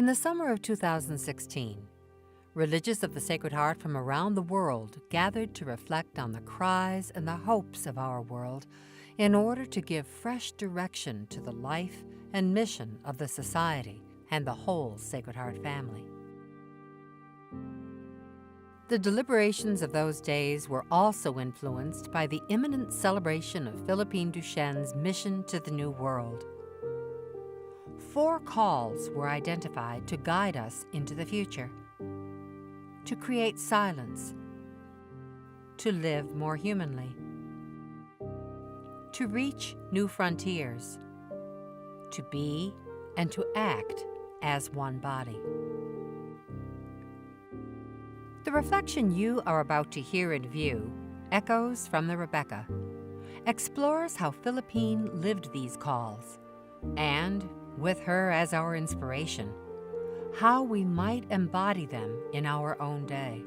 In the summer of 2016, religious of the Sacred Heart from around the world gathered to reflect on the cries and the hopes of our world in order to give fresh direction to the life and mission of the Society and the whole Sacred Heart family. The deliberations of those days were also influenced by the imminent celebration of Philippine Duchesne's mission to the New World. 4 calls were identified to guide us into the future: to create silence, to live more humanly, to reach new frontiers, to be and to act as one body. The reflection you are about to hear and view, Echoes from the Rebecca, explores how Philippine lived these calls, and, with her as our inspiration, how we might embody them in our own day.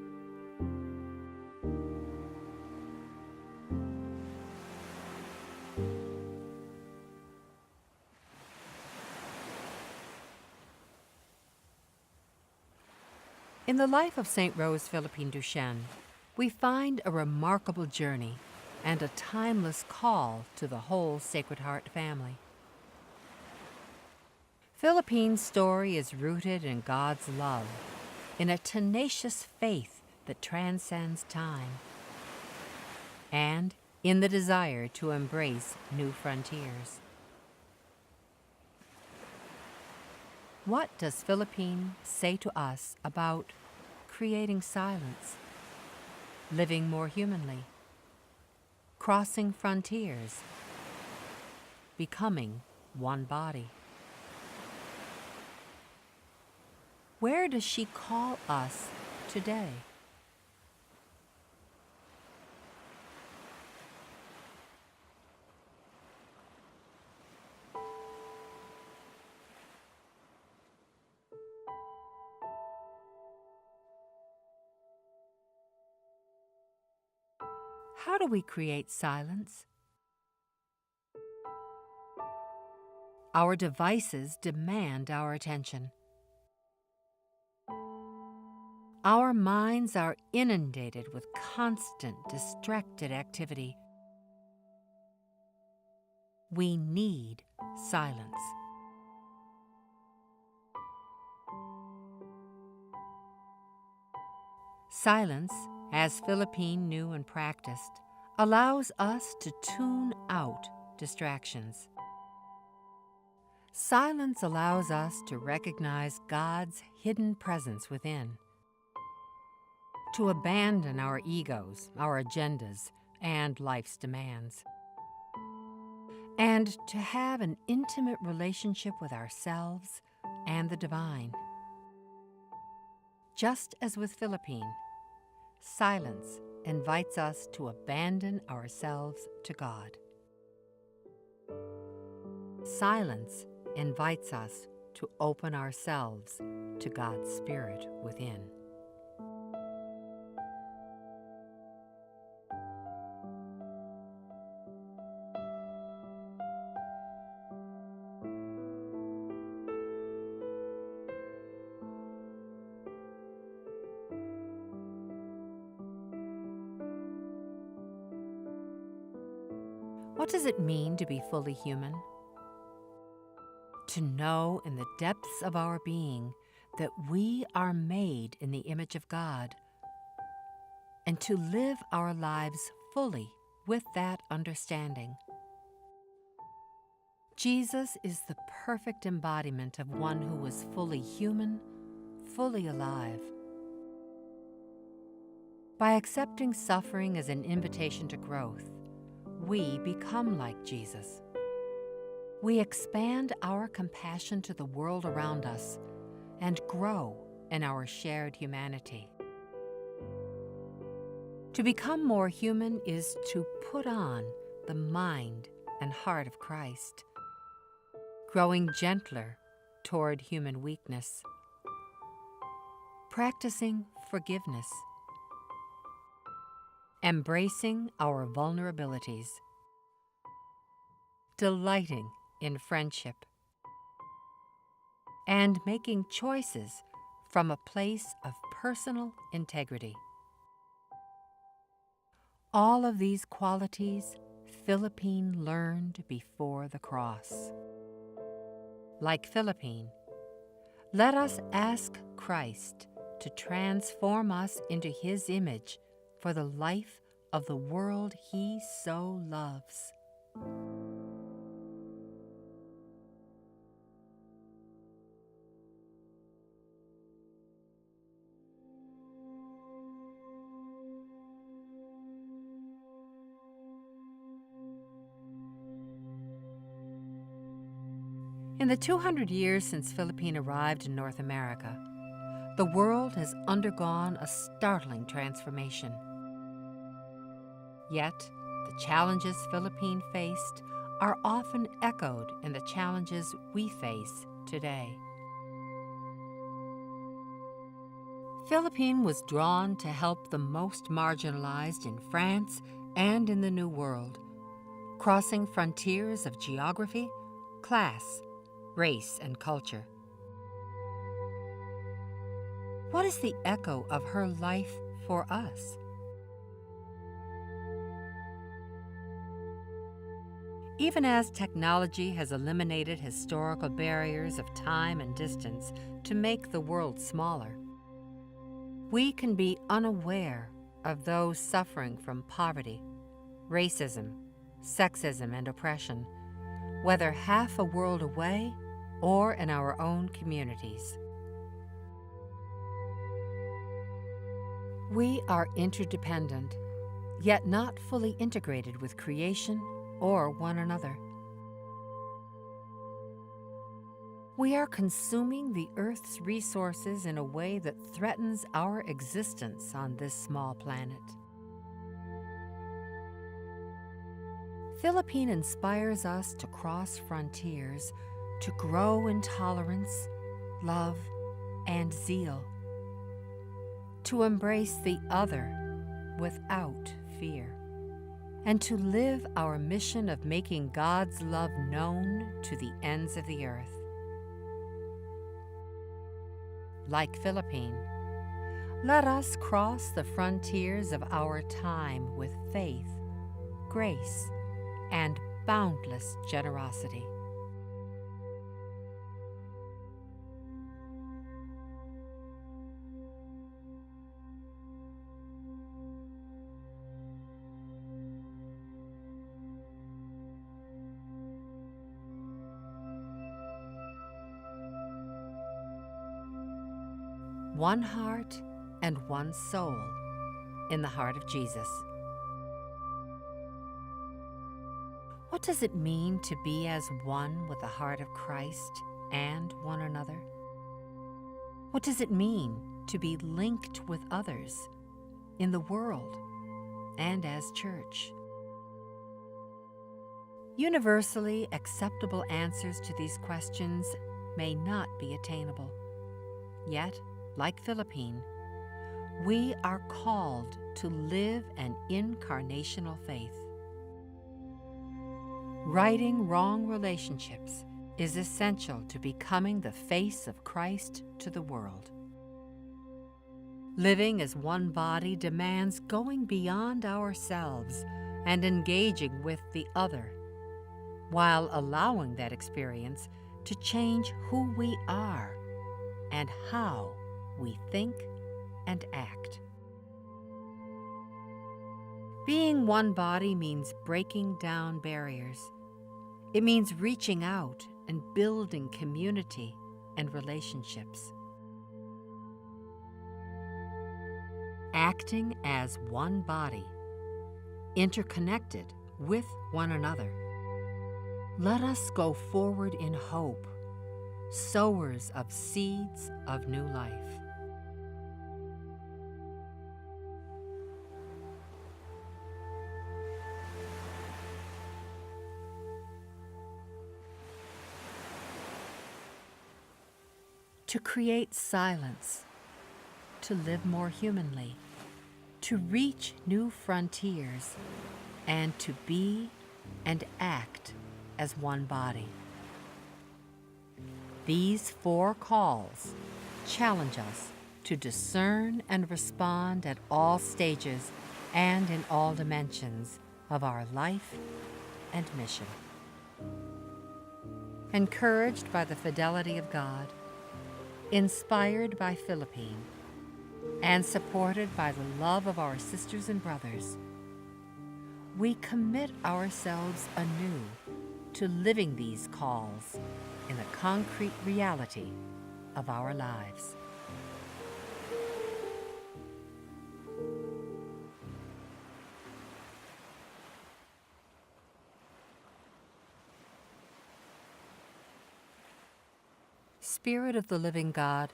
In the life of Saint Rose Philippine Duchesne, we find a remarkable journey and a timeless call to the whole Sacred Heart family. Philippine's story is rooted in God's love, in a tenacious faith that transcends time, and in the desire to embrace new frontiers. What does Philippine say to us about creating silence, living more humanly, crossing frontiers, becoming one body? Where does she call us today? How do we create silence? Our devices demand our attention. Our minds are inundated with constant, distracted activity. We need silence. Silence, as Philippine knew and practiced, allows us to tune out distractions. Silence allows us to recognize God's hidden presence within, to abandon our egos, our agendas, and life's demands, and to have an intimate relationship with ourselves and the divine. Just as with Philippine, silence invites us to abandon ourselves to God. Silence invites us to open ourselves to God's Spirit within. What does it mean to be fully human? To know in the depths of our being that we are made in the image of God, and to live our lives fully with that understanding. Jesus is the perfect embodiment of one who was fully human, fully alive. By accepting suffering as an invitation to growth, we become like Jesus. We expand our compassion to the world around us and grow in our shared humanity. To become more human is to put on the mind and heart of Christ, growing gentler toward human weakness, practicing forgiveness, embracing our vulnerabilities, delighting in friendship, and making choices from a place of personal integrity. All of these qualities Philippine learned before the cross. Like Philippine, let us ask Christ to transform us into His image for the life of the world He so loves. In the 200 years since Philippine arrived in North America, the world has undergone a startling transformation. Yet, the challenges Philippine faced are often echoed in the challenges we face today. Philippine was drawn to help the most marginalized in France and in the New World, crossing frontiers of geography, class, race, and culture. What is the echo of her life for us? Even as technology has eliminated historical barriers of time and distance to make the world smaller, we can be unaware of those suffering from poverty, racism, sexism, and oppression, whether half a world away or in our own communities. We are interdependent, yet not fully integrated with creation or one another. We are consuming the Earth's resources in a way that threatens our existence on this small planet. Philippine inspires us to cross frontiers, to grow in tolerance, love, and zeal, to embrace the other without fear, and to live our mission of making God's love known to the ends of the earth. Like Philippine, let us cross the frontiers of our time with faith, grace, and boundless generosity. One heart and one soul in the heart of Jesus. What does it mean to be as one with the heart of Christ and one another? What does it mean to be linked with others in the world and as church? Universally acceptable answers to these questions may not be attainable. Yet, like Philippine, we are called to live an incarnational faith. Righting wrong relationships is essential to becoming the face of Christ to the world. Living as one body demands going beyond ourselves and engaging with the other, while allowing that experience to change who we are and how we think and act. Being one body means breaking down barriers. It means reaching out and building community and relationships. Acting as one body, interconnected with one another. Let us go forward in hope, sowers of seeds of new life. To create silence, to live more humanly, to reach new frontiers, and to be and act as one body. These 4 calls challenge us to discern and respond at all stages and in all dimensions of our life and mission. Encouraged by the fidelity of God, inspired by Philippine, and supported by the love of our sisters and brothers, we commit ourselves anew to living these calls in the concrete reality of our lives. Spirit of the living God,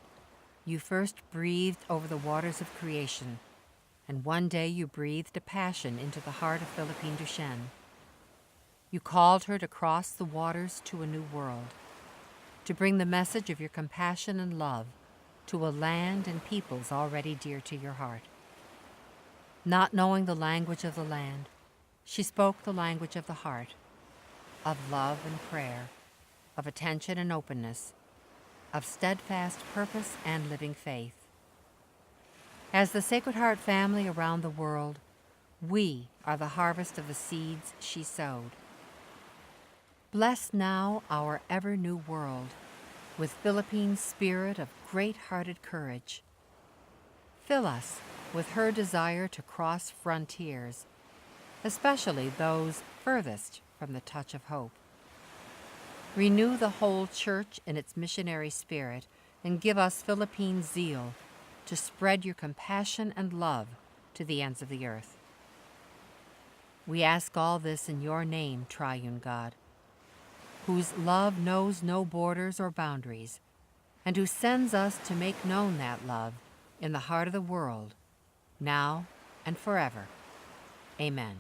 you first breathed over the waters of creation, and one day you breathed a passion into the heart of Philippine Duchesne. You called her to cross the waters to a new world, to bring the message of your compassion and love to a land and peoples already dear to your heart. Not knowing the language of the land, she spoke the language of the heart, of love and prayer, of attention and openness, of steadfast purpose and living faith. As the Sacred Heart family around the world, we are the harvest of the seeds she sowed. Bless now our ever new world with Philippine's spirit of great-hearted courage. Fill us with her desire to cross frontiers, especially those furthest from the touch of hope. Renew the whole Church in its missionary spirit and give us Philippine zeal to spread your compassion and love to the ends of the earth. We ask all this in your name, Triune God, whose love knows no borders or boundaries, and who sends us to make known that love in the heart of the world, now and forever. Amen.